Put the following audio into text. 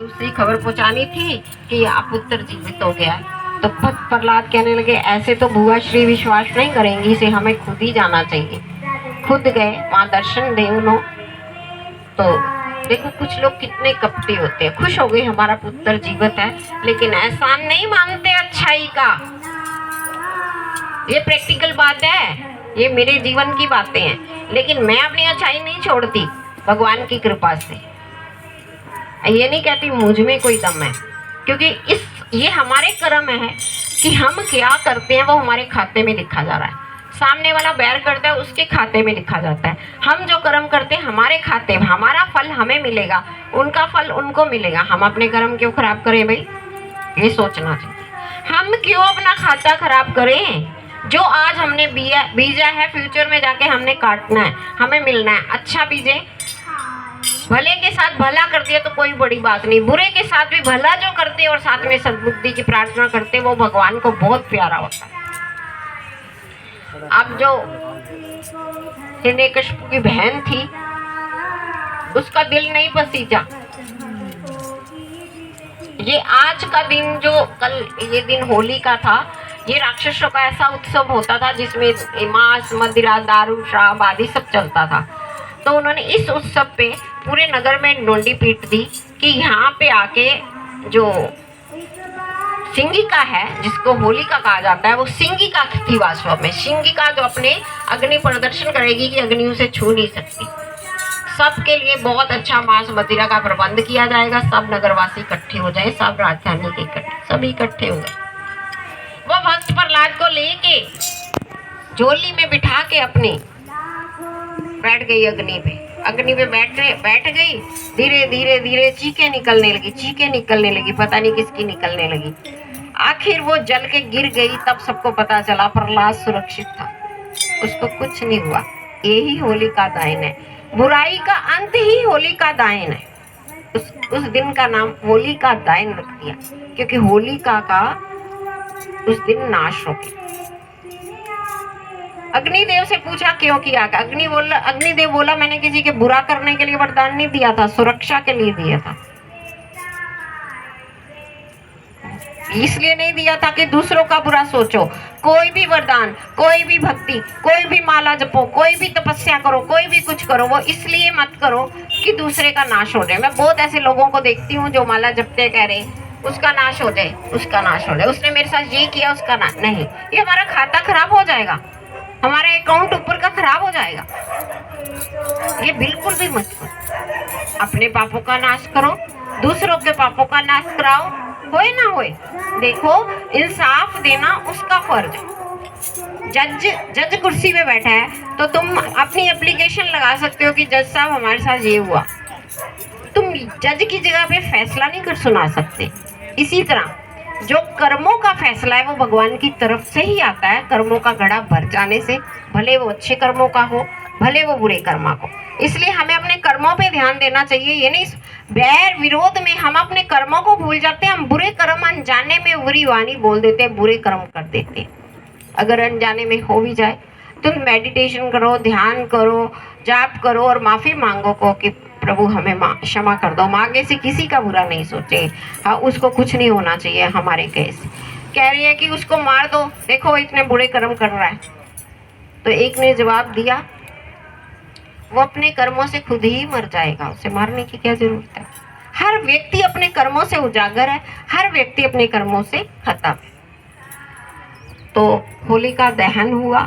दूसरी खबर पहुंचानी थी कि आप पुत्र जीवित हो गया है। तो प्रहलाद कहने लगे ऐसे तो बुआ श्री विश्वास नहीं करेंगी, इसे हमें खुद ही जाना चाहिए। खुद गए वहां दर्शन दे उन्होंने। तो देखो कुछ लोग कितने कपटी होते हैं, खुश हो गए हमारा पुत्र जीवित है, लेकिन एहसान नहीं मानते अच्छाई का। ये प्रैक्टिकल बात है, ये मेरे जीवन की बातें हैं, लेकिन मैं अपनी अच्छाई नहीं छोड़ती भगवान की कृपा से। ये नहीं कहती मुझ में कोई दम है, क्योंकि ये हमारे कर्म है कि हम क्या करते हैं वो हमारे खाते में लिखा जा रहा है। सामने वाला बैर करता है उसके खाते में लिखा जाता है। हम जो कर्म करते हैं हमारे खाते में, हमारा फल हमें मिलेगा, उनका फल उनको मिलेगा। हम अपने कर्म क्यों खराब करें भाई, ये सोचना चाहिए। हम क्यों अपना खाता खराब करें? जो आज हमने बीजा है फ्यूचर में जाके हमने काटना है, हमें मिलना है। अच्छा बीजे, भले के साथ भला कर दिया तो कोई बड़ी बात नहीं, बुरे के साथ भी भला जो करते और साथ में सद्बुद्धि की प्रार्थना करते वो भगवान को बहुत प्यारा होता है। अब जो हिरण्यकशिपु की बहन थी उसका दिल नहीं पसीजा। ये आज का दिन जो कल ये दिन होली का था, ये राक्षसों का ऐसा उत्सव होता था जिसमें मांस मदिरा दारू शराब आदि सब चलता था। तो उन्होंने इस उत्सव पे पूरे नगर में डोंडी पीट दी कि यहाँ पे आके जो सिंगिका है, जिसको होलिका कहा जाता है, वो सिंगिका थी वास्तव में। सिंगिका जो अपने अग्नि प्रदर्शन करेगी कि अग्नि उसे छू नहीं सकती। सबके लिए बहुत अच्छा मांस मदिरा का प्रबंध किया जाएगा, सब नगरवासी इकट्ठे हो जाए, सब राजधानी के इकट्ठे, सभी इकट्ठे हो गए। वो भक्त प्रहलाद को लेके झोली में बिठा के अपनी बैठ गई अग्नि पे बैठ गई। धीरे धीरे धीरे चीखें निकलने लगी, पता नहीं किसकी निकलने लगी। आखिर वो जल के गिर गई, तब सबको पता चला प्रहलाद सुरक्षित था, उसको कुछ नहीं हुआ। यही होलिका दहन है, बुराई का अंत ही होलिका दहन है। उस दिन का नाम होलिका दहन रख दिया, क्योंकि होलिका का उस दिन नाश हो गया। अग्निदेव से पूछा क्यों किया? अग्निदेव बोला मैंने किसी के बुरा करने के लिए वरदान नहीं दिया था, सुरक्षा के लिए दिया था। इसलिए नहीं दिया था कि दूसरों का बुरा सोचो। कोई भी वरदान, कोई भी भक्ति, कोई भी माला जपो, कोई भी तपस्या करो, कोई भी कुछ करो, वो इसलिए मत करो कि दूसरे का नाश हो जाए। मैं बहुत ऐसे लोगों को देखती हूँ जो माला जपते कह रहे उसका नाश हो जाए, उसका नाश हो जाए, उसने मेरे साथ ये किया उसका नाश। नहीं, ये हमारा खाता खराब हो जाएगा, हमारा अकाउंट ऊपर का खराब हो जाएगा। ये बिल्कुल भी मत करो। अपने पापों का नाश करो, दूसरों के पापों का नाश कराओ, होए ना होए। देखो इंसाफ देना उसका फर्ज है। जज कुर्सी पे बैठा है तो तुम अपनी एप्लीकेशन लगा सकते हो कि जज साहब हमारे साथ ये हुआ। तुम जज की जगह पे फैसला नहीं कर सुना सकते। इसी तरह जो कर्मों का फैसला है वो भगवान की तरफ से ही आता है, कर्मों का घड़ा भर जाने से, भले वो अच्छे कर्मों का हो भले वो बुरे कर्मा को। इसलिए हमें अपने कर्मों पे ध्यान देना चाहिए। ये नहीं बैर विरोध में हम अपने कर्मों को भूल जाते हैं। हम बुरे कर्म अनजाने में बुरी वाणी बोल देते हैं, बुरे कर्म कर देते हैं। अगर अनजाने में हो भी जाए तुम मेडिटेशन करो, ध्यान करो, जाप करो और माफी मांगो को कि प्रभु हमें क्षमा कर दो। आगे से किसी का बुरा नहीं सोचे। हाँ, उसको कुछ नहीं होना चाहिए। हमारे केस कह रही है कि उसको मार दो, देखो इतने बुरे कर्म कर रहा है। तो एक ने जवाब दिया वो अपने कर्मों से खुद ही मर जाएगा, उसे मारने की क्या जरूरत है। हर व्यक्ति अपने कर्मों से उजागर है, हर व्यक्ति अपने कर्मों से खत्म है। तो होलिका दहन हुआ।